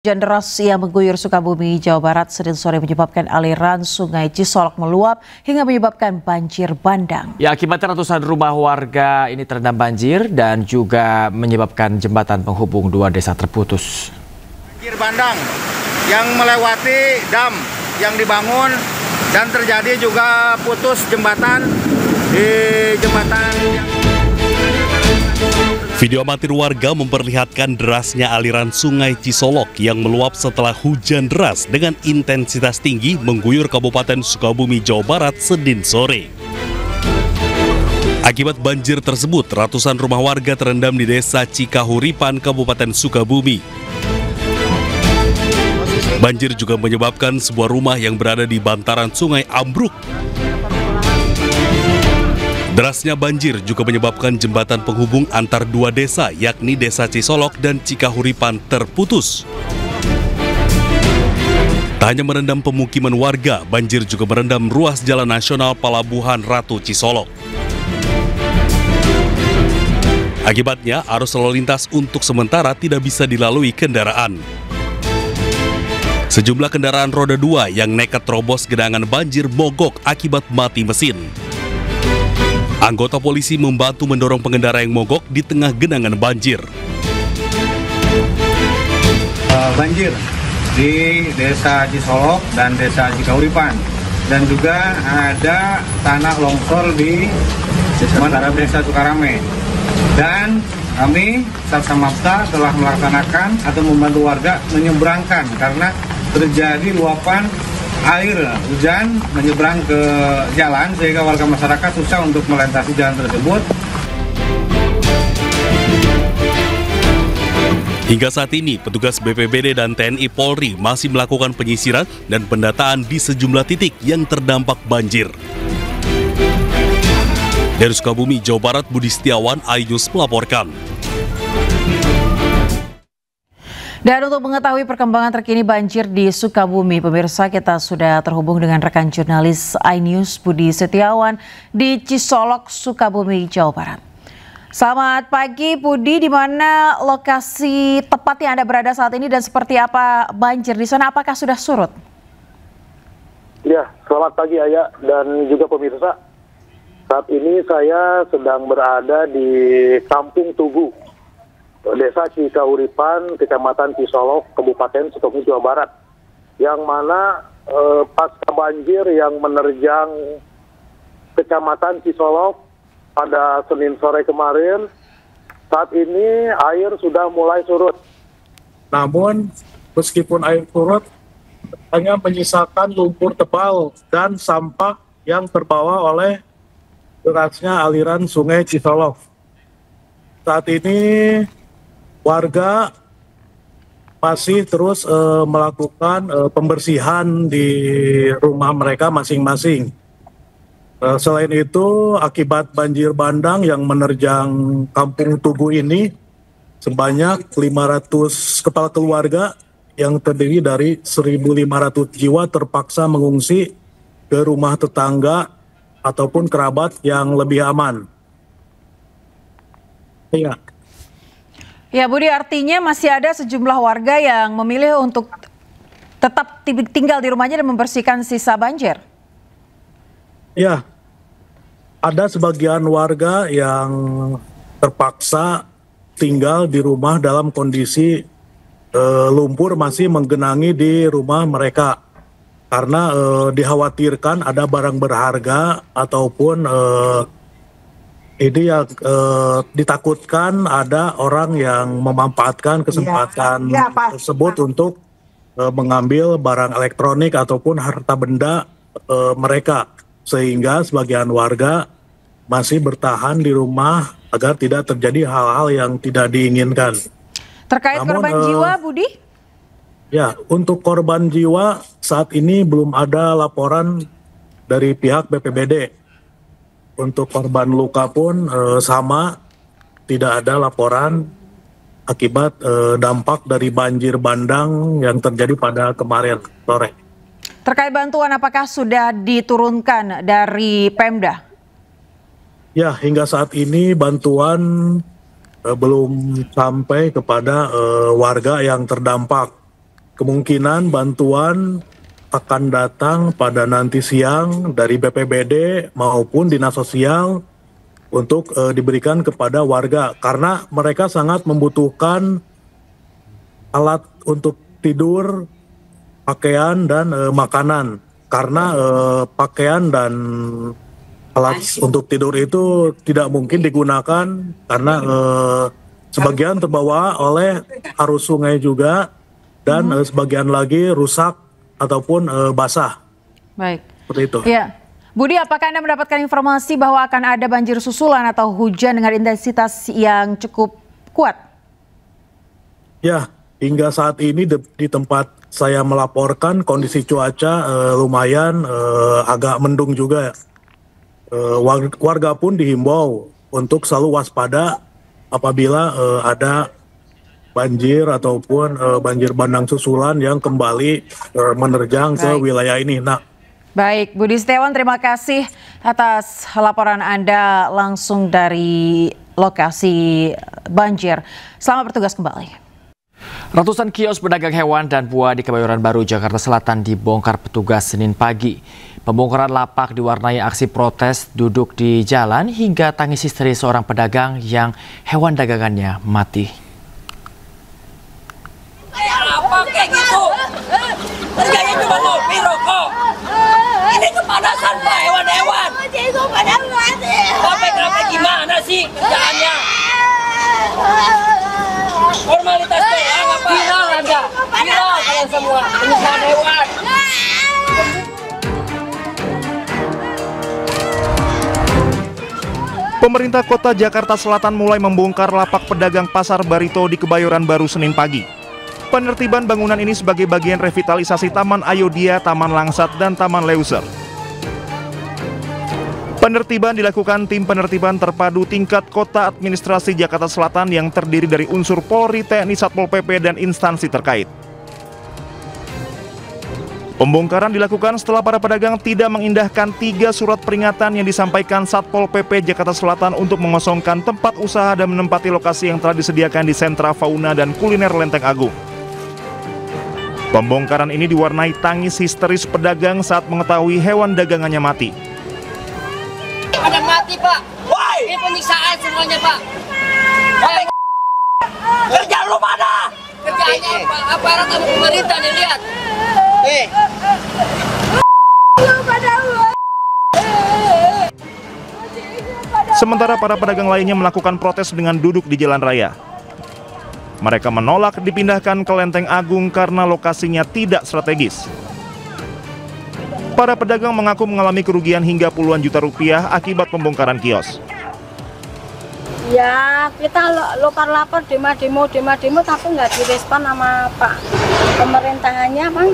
Hujan deras yang mengguyur Sukabumi, Jawa Barat Senin sore menyebabkan aliran Sungai Cisolok meluap hingga menyebabkan banjir bandang. Ya, akibatnya ratusan rumah warga ini terendam banjir dan juga menyebabkan jembatan penghubung dua desa terputus. Banjir bandang yang melewati dam yang dibangun dan terjadi juga putus jembatan di jembatan yang... Video amatir warga memperlihatkan derasnya aliran Sungai Cisolok yang meluap setelah hujan deras dengan intensitas tinggi mengguyur Kabupaten Sukabumi, Jawa Barat Senin sore. Akibat banjir tersebut, ratusan rumah warga terendam di Desa Cikahuripan, Kabupaten Sukabumi. Banjir juga menyebabkan sebuah rumah yang berada di bantaran sungai ambruk. Derasnya banjir juga menyebabkan jembatan penghubung antar dua desa, yakni Desa Cisolok dan Cikahuripan terputus. Tak hanya merendam pemukiman warga, banjir juga merendam ruas Jalan Nasional Palabuhan Ratu Cisolok. Akibatnya, arus lalu lintas untuk sementara tidak bisa dilalui kendaraan. Sejumlah kendaraan roda 2 yang nekat terobos genangan banjir mogok akibat mati mesin. Anggota polisi membantu mendorong pengendara yang mogok di tengah genangan banjir. Banjir di Desa Cisolok dan Desa Cikahuripan, dan juga ada tanah longsor di Desa Sukarame. Dan kami Satsamapta telah melaksanakan atau membantu warga menyeberangkan karena terjadi luapan air hujan menyeberang ke jalan sehingga warga masyarakat susah untuk melintasi jalan tersebut. Hingga saat ini, petugas BPBD dan TNI Polri masih melakukan penyisiran dan pendataan di sejumlah titik yang terdampak banjir. Dari Sukabumi, Jawa Barat, Budi Setiawan, iNews melaporkan. Dan untuk mengetahui perkembangan terkini banjir di Sukabumi, pemirsa, kita sudah terhubung dengan rekan jurnalis iNews Budi Setiawan di Cisolok, Sukabumi, Jawa Barat. Selamat pagi Budi, di mana lokasi tepat yang Anda berada saat ini dan seperti apa banjir di sana, apakah sudah surut? Ya, selamat pagi Aya dan juga pemirsa. Saat ini saya sedang berada di Kampung Tugu, Desa Cikahuripan, Kecamatan Cisolok, Kabupaten Sukabumi, Jawa Barat, yang mana pasca banjir yang menerjang Kecamatan Cisolok pada Senin sore kemarin, saat ini air sudah mulai surut. Namun, meskipun air surut, hanya menyisakan lumpur tebal dan sampah yang terbawa oleh derasnya aliran Sungai Cisolok. Saat ini warga masih terus melakukan pembersihan di rumah mereka masing-masing. Selain itu, akibat banjir bandang yang menerjang Kampung Tugu ini, sebanyak 500 kepala keluarga yang terdiri dari 1.500 jiwa terpaksa mengungsi ke rumah tetangga ataupun kerabat yang lebih aman. Iya. Ya Budi, artinya masih ada sejumlah warga yang memilih untuk tetap tinggal di rumahnya dan membersihkan sisa banjir. Ya, ada sebagian warga yang terpaksa tinggal di rumah dalam kondisi lumpur masih menggenangi di rumah mereka. Karena dikhawatirkan ada barang berharga ataupun ini yang ditakutkan ada orang yang memanfaatkan kesempatan tersebut untuk mengambil barang elektronik ataupun harta benda mereka, sehingga sebagian warga masih bertahan di rumah agar tidak terjadi hal-hal yang tidak diinginkan. Terkait korban jiwa, Budi? Ya, untuk korban jiwa saat ini belum ada laporan dari pihak BPBD. Untuk korban luka pun sama, tidak ada laporan akibat dampak dari banjir bandang yang terjadi pada kemarin sore. Terkait bantuan, apakah sudah diturunkan dari Pemda? Ya, hingga saat ini bantuan belum sampai kepada warga yang terdampak. kemungkinan bantuan akan datang pada nanti siang dari BPBD maupun Dinas Sosial untuk diberikan kepada warga karena mereka sangat membutuhkan alat untuk tidur, pakaian dan makanan karena pakaian dan alat untuk tidur itu tidak mungkin digunakan karena sebagian terbawa oleh arus sungai juga dan sebagian lagi rusak ataupun basah. Baik. Seperti itu. Ya. Budi, apakah Anda mendapatkan informasi bahwa akan ada banjir susulan atau hujan dengan intensitas yang cukup kuat? Ya, hingga saat ini di tempat saya melaporkan kondisi cuaca lumayan agak mendung juga. Warga pun dihimbau untuk selalu waspada apabila ada banjir ataupun banjir bandang susulan yang kembali menerjang ke wilayah ini. Baik, Budi Setiawan, terima kasih atas laporan Anda langsung dari lokasi banjir. Selamat bertugas kembali. Ratusan kios pedagang hewan dan buah di Kebayoran Baru, Jakarta Selatan dibongkar petugas Senin pagi. Pembongkaran lapak diwarnai aksi protes, duduk di jalan hingga tangis histeris seorang pedagang yang hewan dagangannya mati. Apa kayak gitu? Harganya cuma kopi, rokok. Ini kepanasan Pak, hewan-hewan. Capek-capek gimana sih kerjaannya? Formalitas doang apa? Viral Anda. Viral kalian semua. Penyiksaan hewan. Pemerintah Kota Jakarta Selatan mulai membongkar lapak pedagang pasar Barito di Kebayoran Baru Senin pagi. Penertiban bangunan ini sebagai bagian revitalisasi Taman Ayodhya, Taman Langsat, dan Taman Leuser. Penertiban dilakukan tim penertiban terpadu tingkat Kota Administrasi Jakarta Selatan yang terdiri dari unsur Polri, TNI, Satpol PP, dan instansi terkait. Pembongkaran dilakukan setelah para pedagang tidak mengindahkan 3 surat peringatan yang disampaikan Satpol PP Jakarta Selatan untuk mengosongkan tempat usaha dan menempati lokasi yang telah disediakan di Sentra Fauna dan Kuliner Lenteng Agung. Pembongkaran ini diwarnai tangis histeris pedagang saat mengetahui hewan dagangannya mati. Ada mati Pak. Ini penyiksaan semuanya Pak. Kerja lu mana? Kerjanya Pak, aparat sama pemerintah nih lihat. Sementara para pedagang lainnya melakukan protes dengan duduk di jalan raya. Mereka menolak dipindahkan ke Lenteng Agung karena lokasinya tidak strategis. Para pedagang mengaku mengalami kerugian hingga puluhan juta rupiah akibat pembongkaran kios. Ya, kita lapor demo tapi nggak direspon sama Pak pemerintahannya, Bang.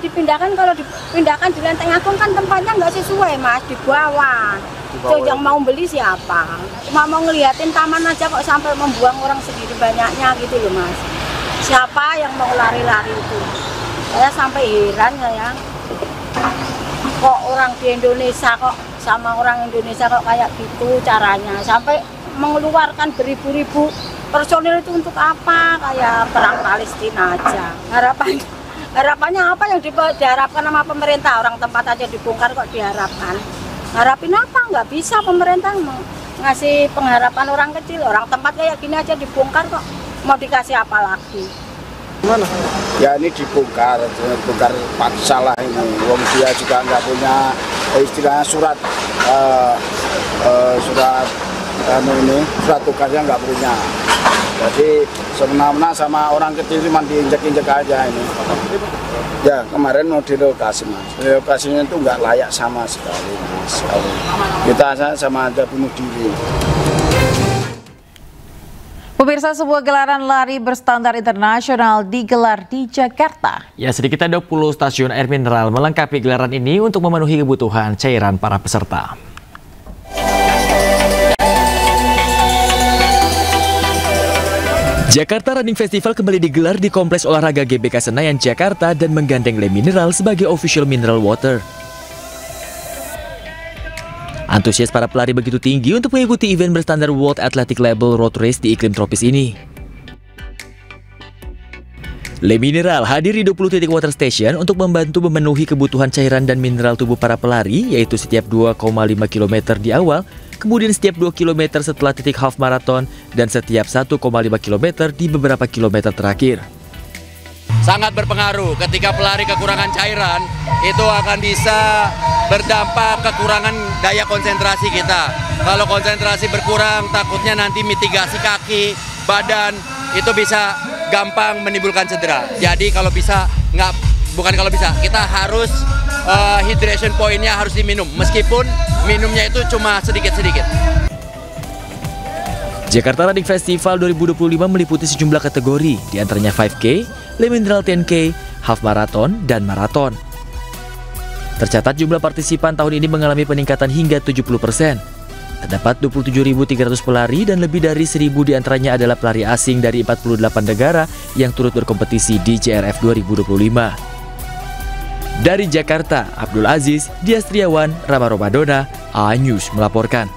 Dipindahkan kalau dipindahkan di Lenteng Agung kan tempatnya nggak sesuai, Mas, di bawah. So, yang mau beli siapa? Cuma mau ngeliatin taman aja kok sampai membuang orang sendiri banyaknya gitu loh, Mas. Siapa yang mau lari-lari itu? Saya sampai heran saya. Kok orang di Indonesia kok sama orang Indonesia kok kayak gitu caranya, sampai mengeluarkan beribu-ribu personil itu untuk apa? Kayak perang Palestina aja. Harapannya apa yang diharapkan sama pemerintah? Orang tempat aja dibongkar kok diharapkan. Harapin apa? Nggak bisa pemerintah ngasih pengharapan orang kecil. Orang tempat kayak gini aja dibongkar kok. Mau dikasih apa lagi? Gimana? Ya ini dibongkar paksa lah ini. Wong dia juga nggak punya istilahnya surat tugasnya nggak punya. Jadi semena-mena sama orang kecil cuma diinjek-injek aja ini. Ya kemarin mau direlokasi Mas. Relokasinya itu nggak layak sama sekali Mas. Kita sama aja bunuh diri. Pemirsa, sebuah gelaran lari berstandar internasional digelar di Jakarta. Ya, sedikitnya 20 stasiun air mineral melengkapi gelaran ini untuk memenuhi kebutuhan cairan para peserta. Jakarta Running Festival kembali digelar di Kompleks Olahraga GBK Senayan, Jakarta dan menggandeng Le Mineral sebagai official mineral water. Antusias para pelari begitu tinggi untuk mengikuti event berstandar World Athletic Label Road Race di iklim tropis ini. Le Mineral hadir di 20 titik water station untuk membantu memenuhi kebutuhan cairan dan mineral tubuh para pelari, yaitu setiap 2,5 km di awal, kemudian setiap 2 km setelah titik half marathon, dan setiap 1,5 km di beberapa kilometer terakhir. Sangat berpengaruh ketika pelari kekurangan cairan, itu akan bisa berdampak kekurangan daya konsentrasi kita. Kalau konsentrasi berkurang, takutnya nanti mitigasi kaki, badan, itu bisa gampang menimbulkan cedera. Jadi kalau bisa, kita harus hydration point-nya harus diminum, meskipun minumnya itu cuma sedikit-sedikit. Jakarta Running Festival 2025 meliputi sejumlah kategori, diantaranya 5K, Le Mineral 10K, Half Marathon, dan Marathon. Tercatat jumlah partisipan tahun ini mengalami peningkatan hingga 70%. Terdapat 27.300 pelari dan lebih dari 1.000 diantaranya adalah pelari asing dari 48 negara yang turut berkompetisi di JRF 2025. Dari Jakarta, Abdul Aziz, Dias Triawan, Rama Romadona, A News melaporkan.